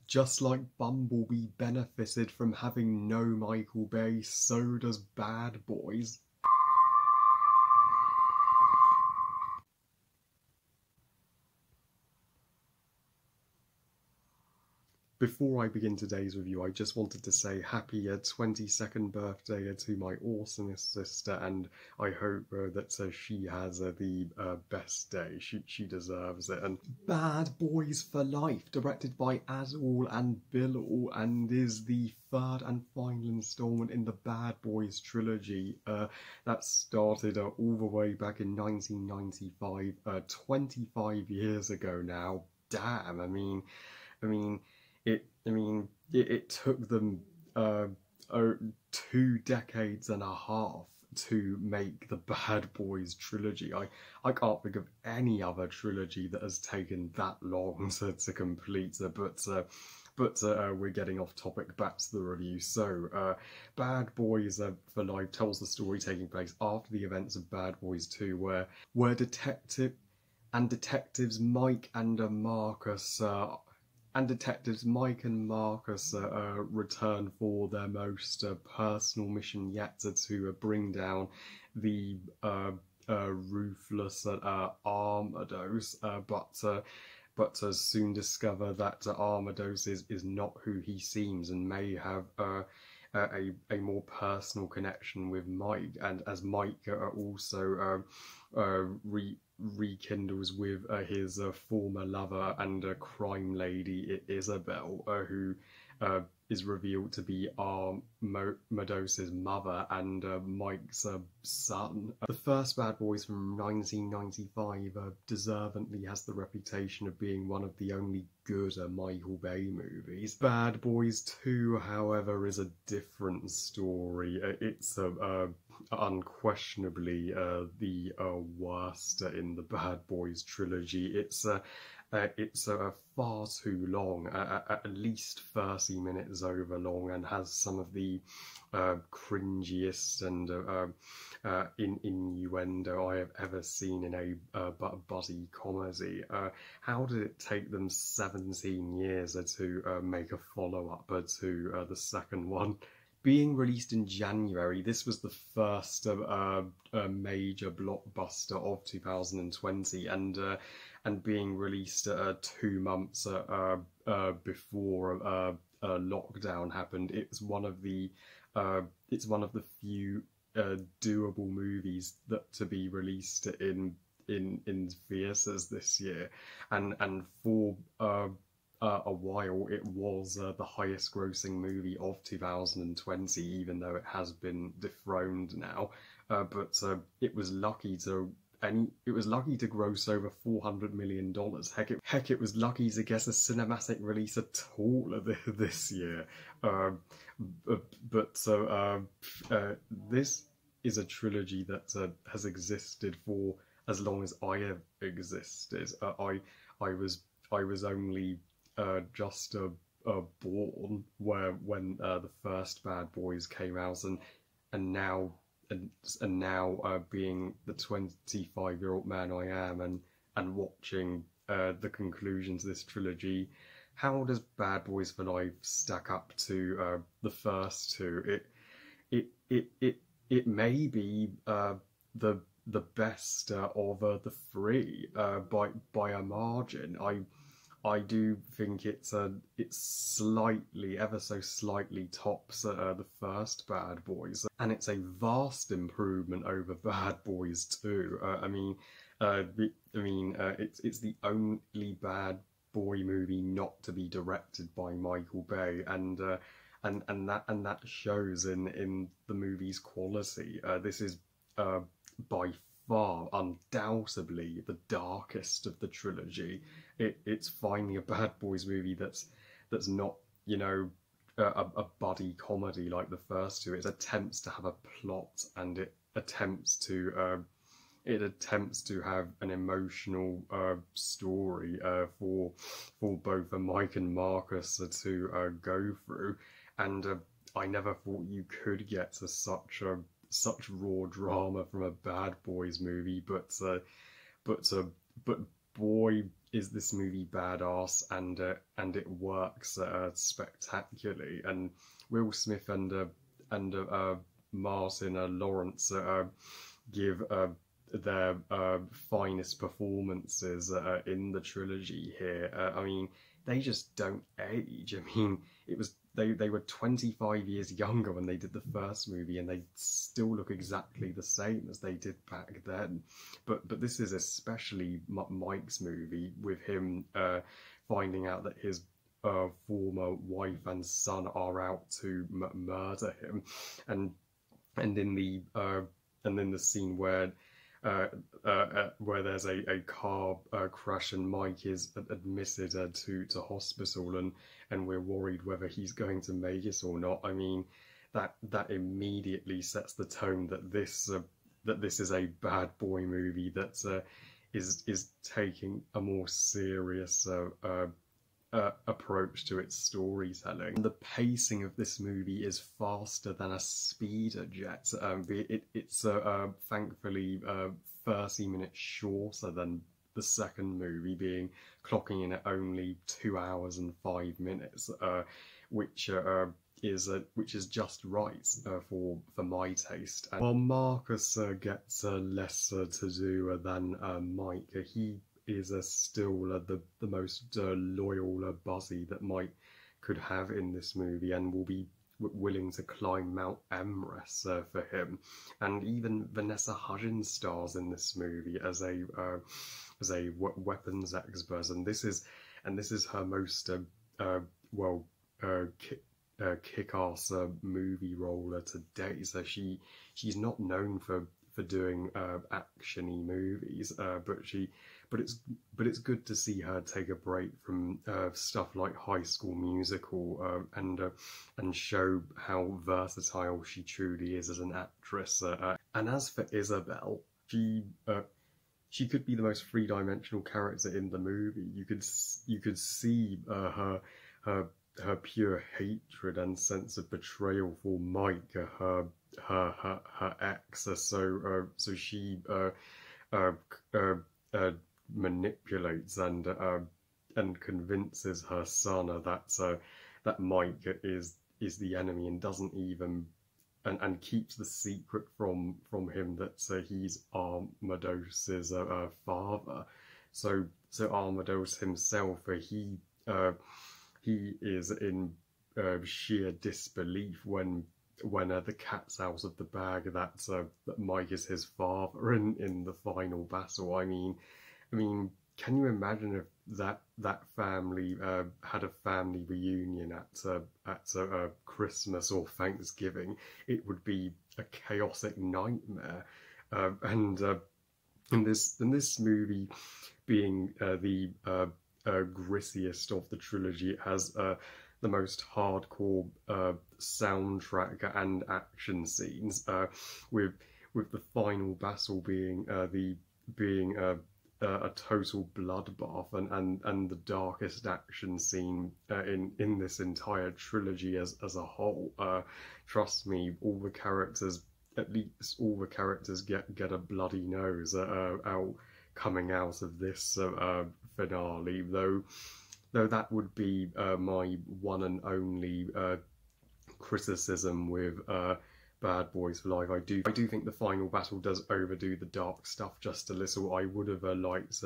Just like Bumblebee benefited from having no Michael Bay, so does Bad Boys. Before I begin today's review, I just wanted to say happy 22nd birthday to my awesomest sister, and I hope that she has the best day. She deserves it. And Bad Boys for Life, directed by Azul and Bilal, and is the third and final installment in the Bad Boys trilogy that started all the way back in 1995, 25 years ago now. Damn, I mean, it took them 2 decades and a half to make the Bad Boys trilogy. I can't think of any other trilogy that has taken that long to complete, but we're getting off topic. Back to the review. So, Bad Boys for Life tells the story taking place after the events of Bad Boys 2, where detectives Mike and Marcus return for their most personal mission yet to bring down the ruthless Armados, but soon discover that Armados is not who he seems and may have a more personal connection with Mike, and as Mike also rekindles with his former lover and crime lady Isabel, who is revealed to be Armados's mother and Mike's son. The first Bad Boys from 1995 deservedly has the reputation of being one of the only good Michael Bay movies. Bad Boys 2, however, is a different story. It's unquestionably the worst in the Bad Boys trilogy. It's far too long, at least 30 minutes over long, and has some of the cringiest and innuendo I have ever seen in a buddy comedy. How did it take them 17 years to make a follow-up to the second one? Being released in January, this was the first major blockbuster of 2020, and being released 2 months before lockdown happened. It's one of the few doable movies that to be released in theatres this year, and for a while it was the highest grossing movie of 2020, even though it has been dethroned now. But it was lucky to gross over $400 million. Heck, it was lucky to get a cinematic release at all this year. This is a trilogy that has existed for as long as I have existed. I was only just born when the first Bad Boys came out, and now being the 25-year-old man I am and watching the conclusion to this trilogy, how does Bad Boys for Life stack up to the first two? It may be the best of the three by a margin. I do think it's slightly, ever so slightly tops the first Bad Boys, and it's a vast improvement over Bad Boys 2. It's the only Bad Boy movie not to be directed by Michael Bay, and that shows in the movie's quality. This is by far, undoubtedly, the darkest of the trilogy. It's finally a Bad Boys movie that's not, a buddy comedy like the first two. It attempts to have a plot, and it attempts to have an emotional story for both Mike and Marcus to go through. And I never thought you could get to such raw drama from a Bad Boys movie, but boy, is this movie badass, and it works spectacularly. And Will Smith and Martin Lawrence give their finest performances in the trilogy here. I mean, they just don't age. I mean, they were 25 years younger when they did the first movie, and they still look exactly the same as they did back then. But this is especially Mike's movie, with him finding out that his former wife and son are out to murder him, and in the scene where there's a car crash and Mike is admitted to hospital, and we're worried whether he's going to make it or not. I mean, that immediately sets the tone that this is a bad boy movie that is taking a more serious approach to its storytelling. The pacing of this movie is faster than a speeder jet. It's thankfully 30 minutes shorter than the second movie, clocking in at only 2 hours and 5 minutes, which is just right for my taste. And while Marcus gets less to do than Mike, he is still the most loyal Buzzy that Mike could have in this movie, and will be willing to climb Mount Everest for him. And even Vanessa Hudgens stars in this movie as a weapons expert, and this is her most kick-ass movie role to date. So she's not known for doing actiony movies, but it's good to see her take a break from stuff like High School Musical and show how versatile she truly is as an actress. And as for Isabel, she could be the most three-dimensional character in the movie. You could see her pure hatred and sense of betrayal for Mike, her ex. So she manipulates and convinces her son that Mike is the enemy, and doesn't even and keeps the secret from him that he's Armados's father. So Armados himself, he is in sheer disbelief when the cat's out of the bag that Mike is his father in the final battle. I mean, can you imagine if that family had a family reunion at Christmas or Thanksgiving? It would be a chaotic nightmare. And in this movie, being the grittiest of the trilogy, it has the most hardcore soundtrack and action scenes, with the final battle being a total bloodbath and the darkest action scene in this entire trilogy as a whole. Trust me, at least all the characters get a bloody nose coming out of this finale, though that would be my one and only criticism with Bad Boys for Life. I do think the final battle does overdo the dark stuff just a little. I would have liked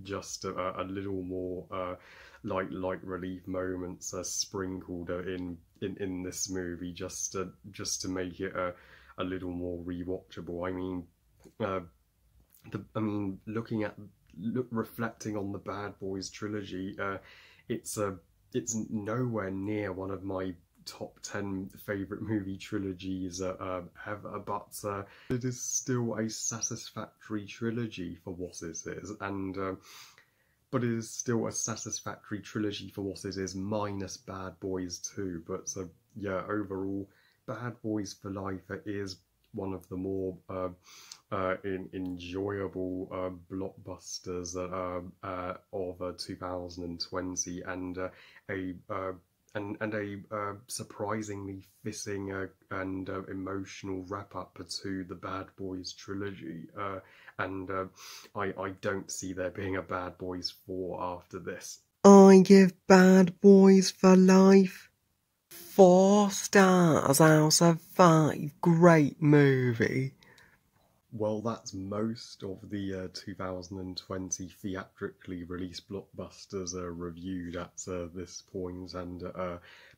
just a little more light relief moments sprinkled in this movie, just to make it a little more rewatchable. Reflecting on the Bad Boys trilogy, it's nowhere near one of my top 10 favourite movie trilogies ever, but it is still a satisfactory trilogy for what it is, but it is still a satisfactory trilogy for what it is, minus Bad Boys 2. But yeah, overall, Bad Boys for Life is one of the more enjoyable blockbusters of 2020, and and a surprisingly fitting and emotional wrap up to the Bad Boys trilogy. I don't see there being a Bad Boys 4 after this. I give Bad Boys for Life 4 stars out of 5. Great movie. Well, that's most of the 2020 theatrically released blockbusters reviewed at this point, and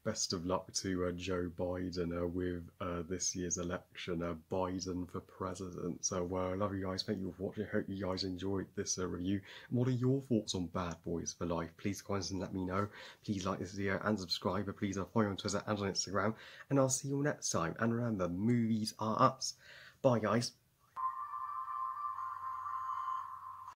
best of luck to Joe Biden with this year's election, Biden for president. So I love you guys, thank you for watching, hope you guys enjoyed this review. What are your thoughts on Bad Boys for Life? Please comment and let me know. Please like this video and subscribe, please follow me on Twitter and on Instagram, and I'll see you all next time. And remember, movies are us. Bye guys.